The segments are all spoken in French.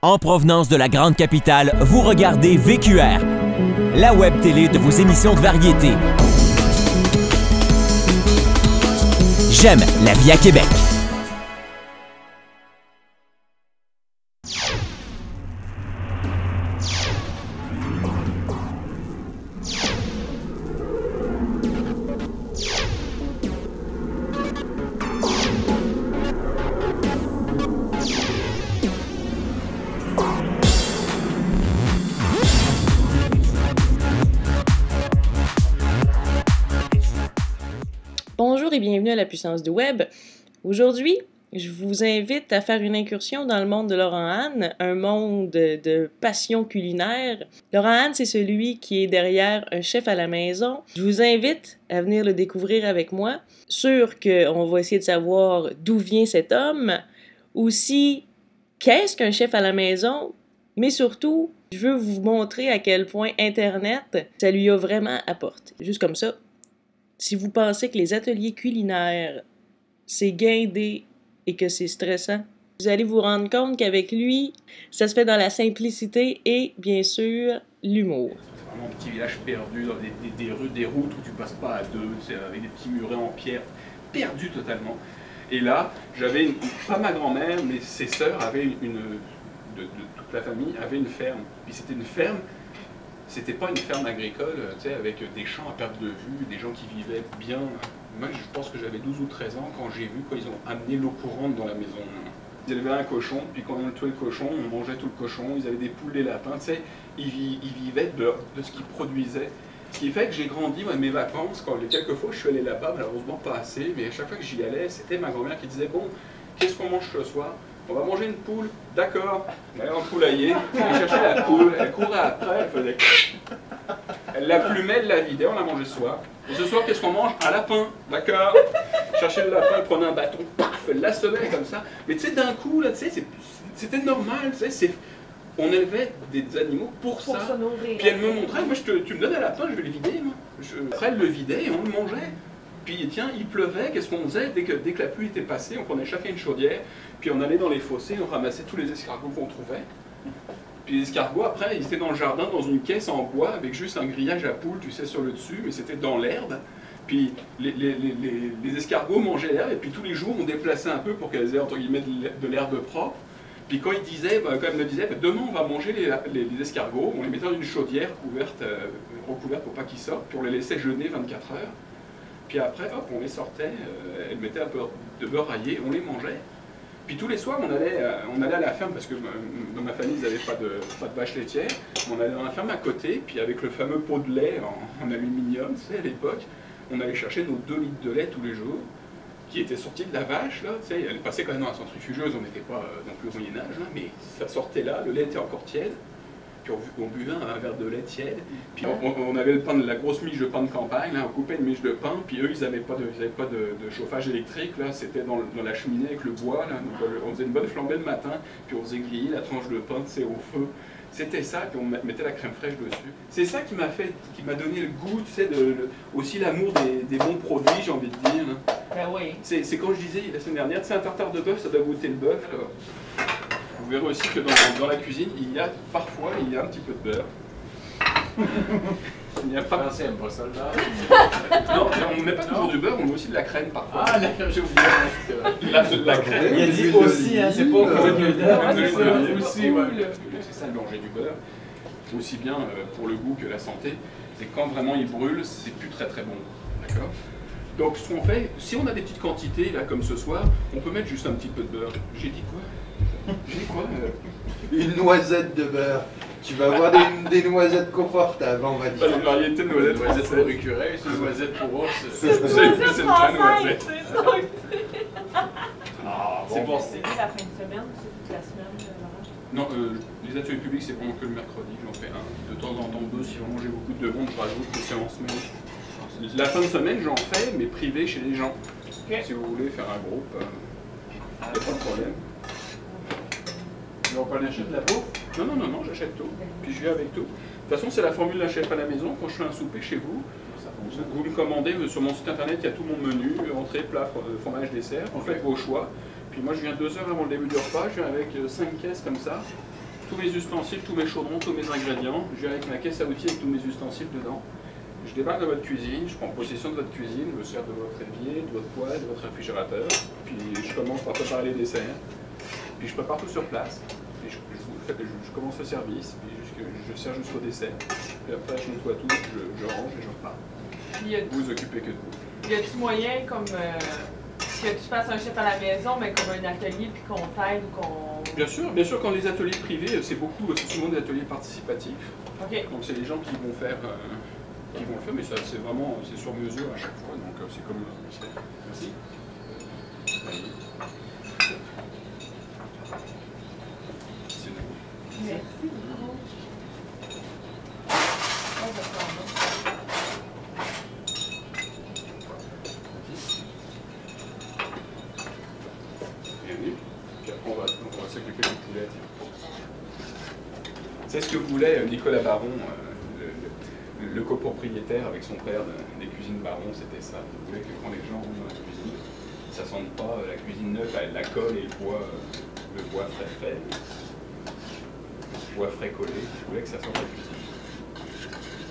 En provenance de la grande capitale, vous regardez VQR, la web télé de vos émissions de variété. J'aime la vie à Québec. Bonjour et bienvenue à la puissance du web. Aujourd'hui, je vous invite à faire une incursion dans le monde de Laurent Hahn, un monde de passion culinaire. Laurent Hahn, c'est celui qui est derrière Un chef à la maison. Je vous invite à venir le découvrir avec moi. Sûr qu'on va essayer de savoir d'où vient cet homme, aussi qu'est-ce qu'un chef à la maison, mais surtout, je veux vous montrer à quel point Internet, ça lui a vraiment apporté. Juste comme ça. Si vous pensez que les ateliers culinaires, c'est guindé et que c'est stressant, vous allez vous rendre compte qu'avec lui, ça se fait dans la simplicité et, bien sûr, l'humour. C'est vraiment un petit village perdu dans des rues, des routes où tu passes pas à deux, avec des petits murets en pierre, perdu totalement. Et là, j'avais, pas ma grand-mère, mais ses sœurs avaient toute la famille avait une ferme. Puis c'était une ferme. C'était pas une ferme agricole, tu sais, avec des champs à perte de vue, des gens qui vivaient bien. Moi, je pense que j'avais 12 ou 13 ans quand j'ai vu quand ils ont amené l'eau courante dans la maison. Ils élevaient un cochon, puis quand on tuait le cochon, on mangeait tout le cochon. Ils avaient des poules, des lapins, tu sais. Ils vivaient de ce qu'ils produisaient. Ce qui fait que j'ai grandi, moi, mes vacances, quand quelques fois je suis allé là-bas, malheureusement pas assez, mais à chaque fois que j'y allais, c'était ma grand-mère qui disait, bon, qu'est-ce qu'on mange ce soir? On va manger une poule, d'accord. Elle allait en poulailler, elle cherchait la poule, elle courait après, elle faisait... Elle la plumait, elle la vidait, on la mangeait ce soir. Et ce soir, qu'est-ce qu'on mange? Un lapin, d'accord. Cherchait le lapin, elle prenait un bâton, paf, elle l'assommait comme ça. Mais tu sais, d'un coup, là, tu sais, c'était normal, tu sais, on élevait des animaux pour ça. Puis elle me montrait, moi, tu me donnes un lapin, je vais le vider, moi. Après, elle le vidait et on le mangeait. Puis tiens, il pleuvait, qu'est-ce qu'on faisait dès que la pluie était passée, on prenait chacun une chaudière, puis on allait dans les fossés, on ramassait tous les escargots qu'on trouvait. Puis les escargots, après, ils étaient dans le jardin, dans une caisse en bois, avec juste un grillage à poules, tu sais, sur le dessus, mais c'était dans l'herbe. Puis les escargots mangeaient l'herbe, et puis tous les jours, on déplaçait un peu pour qu'elles aient, entre guillemets, de l'herbe propre. Puis quand elle me disait, demain on va manger les escargots, on les mettait dans une chaudière recouverte pour pas qu'ils sortent, puis on les laissait jeûner 24 heures. Puis après, hop, on les sortait, elle mettait un peu de beurre râillé, on les mangeait. Puis tous les soirs, on allait à la ferme, parce que dans ma famille, ils n'avaient pas de vache laitière. On allait dans la ferme à côté, puis avec le fameux pot de lait en aluminium, tu sais, à l'époque, on allait chercher nos 2 litres de lait tous les jours, qui étaient sortis de la vache, là, tu sais, elle passait quand même dans la centrifugeuse, on n'était pas non plus au Moyen-Âge, là, mais ça sortait là, le lait était encore tiède. Puis on buvait un verre de lait tiède, puis on avait la grosse miche de pain de campagne, là, on coupait une miche de pain, puis eux ils n'avaient pas de chauffage électrique, là, c'était dans la cheminée avec le bois, là, donc on faisait une bonne flambée le matin, puis on faisait griller la tranche de pain, c'est au feu. C'était ça, puis on mettait la crème fraîche dessus. C'est ça qui m'a donné le goût, tu sais, aussi l'amour des bons produits, j'ai envie de dire. Ben oui. C'est quand je disais la semaine dernière, c'est un tartare de bœuf, ça doit goûter le bœuf. Vous verrez aussi que dans la cuisine, parfois, il y a un petit peu de beurre. Il n'y a pas... Français n'aime pas ça, là. Non, on ne met pas toujours du beurre, on met aussi de la crème parfois. Ah, la crème, j'ai oublié. La crème. Il a dit aussi, hein, c'est pas aussi, ouais. C'est ça, manger du beurre. Aussi bien pour le goût que la santé. C'est quand vraiment il brûle, c'est plus très très bon. D'accord? Donc ce qu'on fait, si on a des petites quantités, là comme ce soir, on peut mettre juste un petit peu de beurre. J'ai dit quoi? J'ai dit quoi? Une noisette de beurre. Tu vas avoir des noisettes confortables, on va dire. Pas une variété de noisettes. Noisette pour écureuil, c'est une noisette pour ours. C'est une vraie noisette. C'est bon. C'est la fin de semaine, c'est toute la semaine, Laurent? Non, les ateliers publics, c'est vraiment que le mercredi. J'en fais un. De temps en temps 2. Si vraiment j'ai beaucoup de monde, je rajoute que c'est en semaine. La fin de semaine, j'en fais, mais privé chez les gens. Okay. Si vous voulez faire un groupe, il n'y a pas de problème. Donc on achète de la bouffe? Non, j'achète tout. Puis je viens avec tout. De toute façon, c'est la formule d'un chef à la maison. Quand je fais un souper chez vous, vous me commandez sur mon site internet, il y a tout mon menu, entrée, plat, fromage, dessert. Vous faites vos choix. Puis moi, je viens 2 heures avant le début du repas, je viens avec 5 caisses comme ça. tous mes ustensiles, tous mes chaudrons, tous mes ingrédients. Je viens avec ma caisse à outils avec tous mes ustensiles dedans. Je débarque dans votre cuisine, je prends possession de votre cuisine, je me sers de votre évier, de votre poêle, de votre réfrigérateur. Puis je commence par préparer les desserts. Puis je prépare tout sur place. Puis je commence le service, puis je sers jusqu'au dessert. Puis après je nettoie tout, je range et je repars. Vous vous occupez que de vous. Y a-t-il moyen comme que tu fasses un chef à la maison, mais comme un atelier, puis qu'on t'aide ou qu'on... Bien sûr, quand les ateliers privés, c'est souvent des ateliers participatifs. OK. Donc c'est les gens qui vont faire, mais ça c'est vraiment, c'est sur mesure à chaque fois, donc c'est comme... Merci. C'est nous. Merci beaucoup. Bienvenue. Puis après on va s'occuper du poulet. C'est ce que voulait Nicolas Baron, le copropriétaire avec son père des cuisines Baron, c'était ça. Il voulait que quand les gens rentrent dans la cuisine, ça ne sente pas la cuisine neuve, la colle et le bois très frais, le bois frais collé. Il voulait que ça sente la cuisine.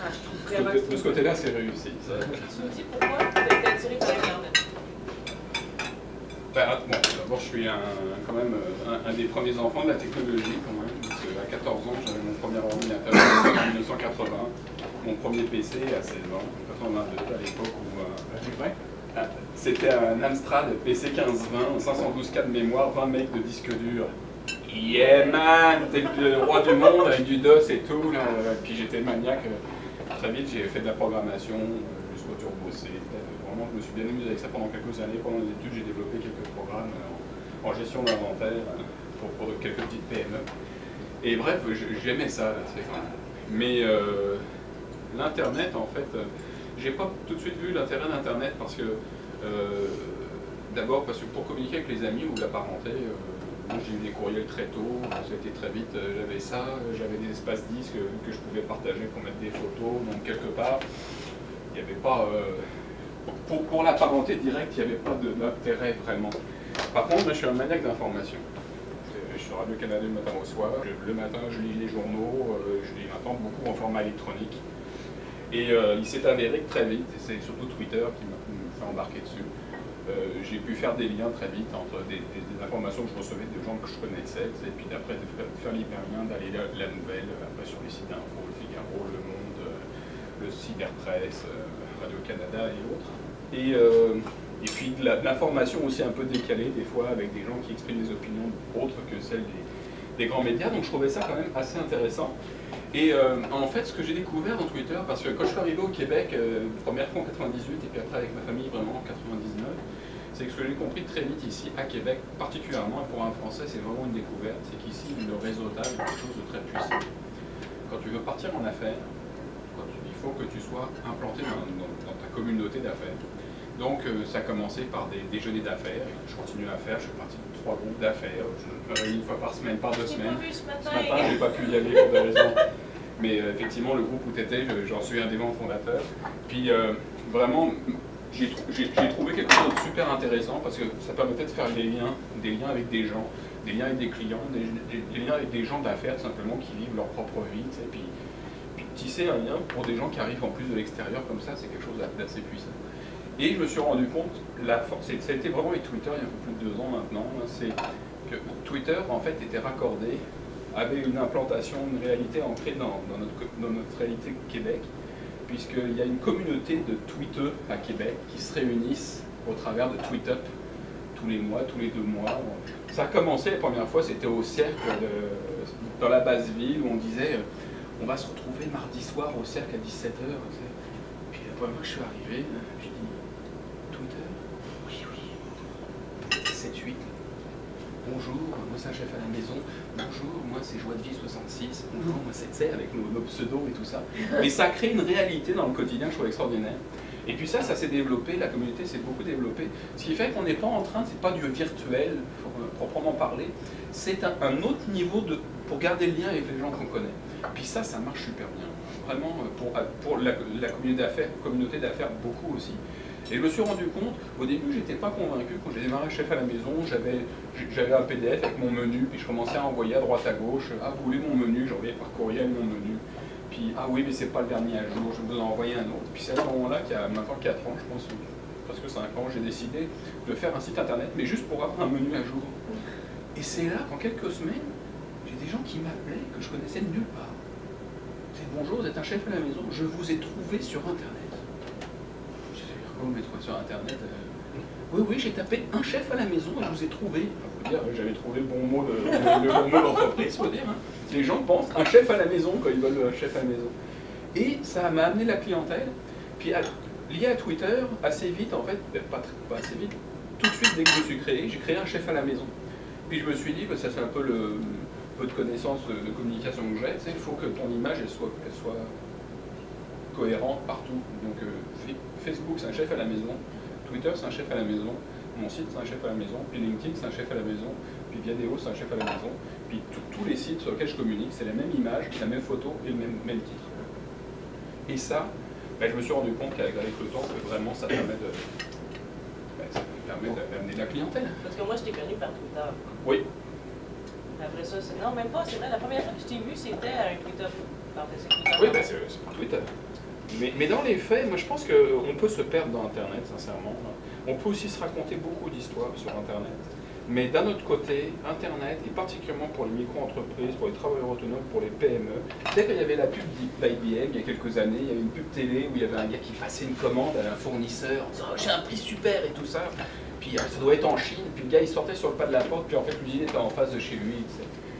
Ah, je trouve vraiment De ce côté-là, c'est réussi. Tu me dis pourquoi tu as été attiré par Internet? Ben, bon, d'abord, je suis quand même un des premiers enfants de la technologie, quand même. Parce qu'à 14 ans, j'avais mon premier ordinateur en 1980, mon premier PC à 16 ans, en 82, à l'époque où c'était un Amstrad PC 1520, 512 K de mémoire, 20 MB de disque dur. Yeah man, t'es le roi du monde avec du DOS et tout. Là. Puis j'étais maniaque. Très vite, j'ai fait de la programmation jusqu'au Turbo C. Vraiment, je me suis bien amusé avec ça pendant quelques années. Pendant les études, j'ai développé quelques programmes en gestion d'inventaire pour quelques petites PME. Et bref, j'aimais ça. Là, mais l'Internet, en fait, j'ai pas tout de suite vu l'intérêt d'Internet parce que, d'abord, parce que pour communiquer avec les amis ou la parenté, moi, j'ai eu des courriels très tôt, ça a été très vite, j'avais ça, j'avais des espaces disques que je pouvais partager pour mettre des photos, donc quelque part, il n'y avait pas, pour la parenté directe, il n'y avait pas d'intérêt vraiment. Par contre, moi, je suis un maniaque d'information. Je suis sur Radio-Canada le matin au soir, le matin je lis les journaux, je lis maintenant beaucoup en format électronique. Et il s'est avéré que très vite, et c'est surtout Twitter qui m'a fait embarquer dessus, j'ai pu faire des liens très vite entre des informations que je recevais de gens que je connaissais, et puis d'après de faire l'hyperlien, d'aller la nouvelle, après sur les sites d'info, le Figaro, Le Monde, le Cyberpresse, Radio-Canada et autres. Et puis de l'information aussi un peu décalée, des fois, avec des gens qui expriment des opinions autres que celles des grands médias, donc je trouvais ça quand même assez intéressant. Et en fait, ce que j'ai découvert dans Twitter, parce que quand je suis arrivé au Québec, première fois en 98, et puis après avec ma famille vraiment en 99, c'est que ce que j'ai compris très vite ici, à Québec particulièrement, et pour un Français c'est vraiment une découverte, c'est qu'ici le réseautage est quelque chose de très puissant. Quand tu veux partir en affaires, il faut que tu sois implanté dans ta communauté d'affaires. Donc ça a commencé par des déjeuners d'affaires, et je continue à faire, je fais partie de 3 groupes d'affaires, je me réunis une fois par semaine, par 2 semaines. Ce matin, je n'ai pas pu y aller pour des raisons. Mais effectivement, le groupe où tu étais, j'en suis un des membres fondateurs. Puis vraiment, j'ai trouvé quelque chose de super intéressant parce que ça permettait de faire des liens avec des gens, des liens avec des clients, des liens avec des gens d'affaires simplement qui vivent leur propre vie. Tu sais, puis tisser un lien pour des gens qui arrivent en plus de l'extérieur comme ça, c'est quelque chose d'assez puissant. Et je me suis rendu compte, ça a été vraiment avec Twitter il y a un peu plus de 2 ans maintenant, c'est que Twitter en fait était raccordé, avait une implantation, une réalité ancrée dans notre réalité Québec, puisqu'il y a une communauté de tweeteux à Québec qui se réunissent au travers de TweetUp tous les mois, tous les 2 mois. Ça a commencé la première fois, c'était au cercle dans la basse ville où on disait on va se retrouver mardi soir au cercle à 17h. Puis la première fois que je suis arrivé, j'ai dit Twitter, oui, 7-8. Bonjour, moi c'est un chef à la maison. Bonjour, moi c'est Joie de Vie 66. Bonjour, moi c'est Tse avec nos pseudos et tout ça. Mais ça crée une réalité dans le quotidien que je trouve extraordinaire. Et puis ça s'est développé, la communauté s'est beaucoup développée. Ce qui fait qu'on n'est pas en train, c'est pas du virtuel, proprement parler, c'est un autre niveau pour garder le lien avec les gens qu'on connaît. Puis ça marche super bien. Vraiment, pour la communauté d'affaires beaucoup aussi. Et je me suis rendu compte, au début, j'étais pas convaincu. Quand j'ai démarré chef à la maison, j'avais un PDF avec mon menu, puis je commençais à envoyer à droite à gauche. Ah, vous voulez mon menu? J'envoyais par courriel mon menu. Puis, ah oui, mais c'est pas le dernier à jour, je vais vous en envoyer un autre. Puis c'est à ce moment-là, qu'il y a maintenant 4 ans, je pense, presque 5 ans, j'ai décidé de faire un site internet, mais juste pour avoir un menu à jour. Et c'est là qu'en quelques semaines, j'ai des gens qui m'appelaient que je connaissais de nulle part. C'est bonjour, vous êtes un chef à la maison, je vous ai trouvé sur internet. Je disais, comment me trouvé sur internet? Oui, j'ai tapé un chef à la maison et je vous ai trouvé. Il faut dire, j'avais trouvé le bon mot d'entreprise, faut dire. Hein. Les gens pensent un chef à la maison quand ils veulent un chef à la maison. Et ça m'a amené la clientèle. Puis lié à Twitter, assez vite, en fait, pas assez vite, tout de suite dès que je me suis créé, j'ai créé un chef à la maison. Puis je me suis dit, ça c'est un peu le peu de connaissances de communication que j'ai, il faut que ton image elle soit cohérente partout. Donc Facebook c'est un chef à la maison, Twitter c'est un chef à la maison, mon site c'est un chef à la maison, puis LinkedIn c'est un chef à la maison, puis Viadeo c'est un chef à la maison, puis tous les sites sur lesquels je communique, c'est la même image, la même photo et le même titre. Et ça, je me suis rendu compte qu'avec le temps, que vraiment ça permet d'amener de la clientèle. Parce que moi, je t'ai connu par Twitter. Oui. Après ça, c'est... Non, même pas, c'est vrai. La première fois que je t'ai vu, c'était à un Twitter. Oui, c'est pour Twitter. Mais dans les faits, moi je pense qu'on peut se perdre dans Internet, sincèrement. On peut aussi se raconter beaucoup d'histoires sur Internet. Mais d'un autre côté, Internet, et particulièrement pour les micro-entreprises, pour les travailleurs autonomes, pour les PME, dès qu'il y avait la pub d'IBM il y a quelques années, il y avait une pub télé où il y avait un gars qui passait une commande à un fournisseur en disant oh, j'ai un prix super et tout ça. Puis ça doit être en Chine. Puis le gars il sortait sur le pas de la porte, puis en fait l'usine était en face de chez lui.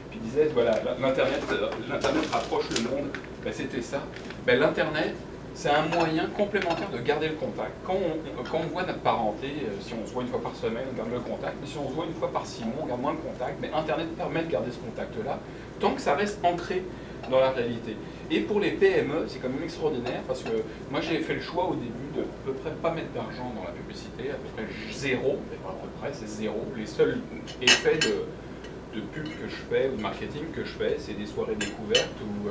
Puis il disait voilà, l'Internet rapproche le monde. C'était ça. L'Internet, c'est un moyen complémentaire de garder le contact. Quand on voit notre parenté, si on se voit une fois par semaine, on garde le contact. Mais si on se voit une fois par 6 mois, on garde moins le contact. Mais Internet permet de garder ce contact-là, tant que ça reste ancré dans la réalité. Et pour les PME, c'est quand même extraordinaire, parce que moi j'ai fait le choix au début de à peu près pas mettre d'argent dans la publicité, à peu près zéro, mais pas à peu près, c'est zéro. Les seuls effets de pub que je fais, ou de marketing que je fais, c'est des soirées découvertes où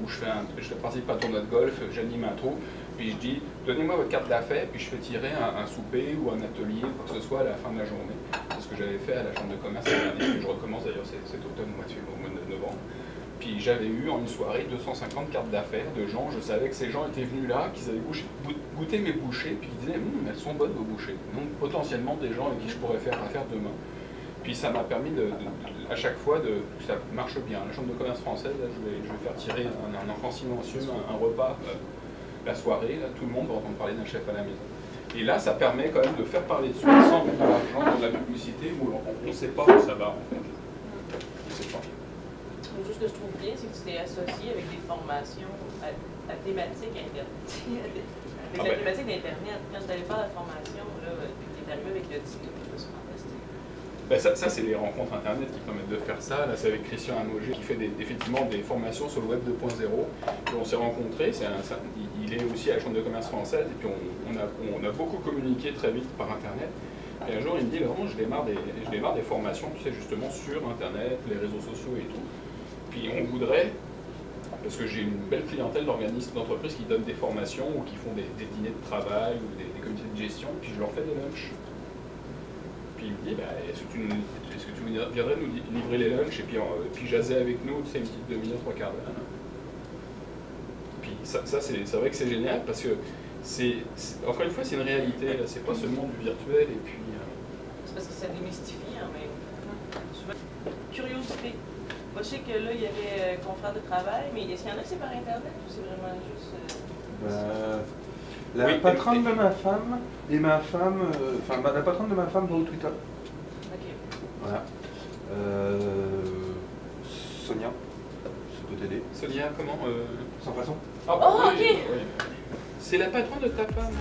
je participe à un tournoi de golf, j'anime un trou, puis je dis donnez-moi votre carte d'affaires, puis je fais tirer un souper ou un atelier, quoi que ce soit à la fin de la journée. C'est ce que j'avais fait à la chambre de commerce l'année dernière, que je recommence d'ailleurs cet automne au mois de novembre. Puis j'avais eu en une soirée 250 cartes d'affaires de gens, je savais que ces gens étaient venus là, qu'ils avaient goûté mes bouchées, puis qu'ils disaient elles sont bonnes vos bouchées. Donc potentiellement des gens avec qui je pourrais faire affaire demain. Puis ça m'a permis à chaque fois que ça marche bien. La chambre de commerce française, là, je vais faire tirer un enfant silencieux, un repas la soirée, là, tout le monde va entendre parler d'un chef à la maison. Et là, ça permet quand même de faire parler de soi sans mettre de l'argent dans la publicité où on ne sait pas où ça va en fait. On ne sait pas. Juste ce que je trouve bien, c'est que tu t'es associé avec des formations à thématique Internet. Avec la thématique d'Internet. Quand je t'allais faire la formation, là, puis tu es arrivé avec le titre, c'est fantastique. Ça c'est les rencontres Internet qui permettent de faire ça. Là, c'est avec Christian Amogé qui fait effectivement des formations sur le web 2.0. On s'est rencontrés, il est aussi à la Chambre de commerce française, et puis on a beaucoup communiqué très vite par Internet. Et un jour, il me dit, Laurent, je démarre des formations, tu sais, justement sur Internet, les réseaux sociaux et tout. Puis on voudrait, parce que j'ai une belle clientèle d'organismes, d'entreprises qui donnent des formations ou qui font des dîners de travail ou des comités de gestion, puis je leur fais des lunchs. Puis il me dit, est-ce que tu viendrais nous livrer les lunchs et puis jaser avec nous, tu sais, une petite demi-heure, 3 quarts d'heure. Puis ça c'est vrai que c'est génial parce que encore une fois, c'est une réalité, c'est pas seulement du virtuel et puis... C'est parce que ça démystifie en même temps. Souvent, curiosité. Moi, je sais que là, il y avait confrères de travail, mais est-ce qu'il y en a que c'est par Internet ou c'est vraiment juste... La patronne de ma femme et ma femme... la patronne de ma femme va au Twitter. Ok. Voilà. Sonia, ça peut t'aider. Sonia, comment Sans façon. Oh, ok. C'est la patronne de ta femme.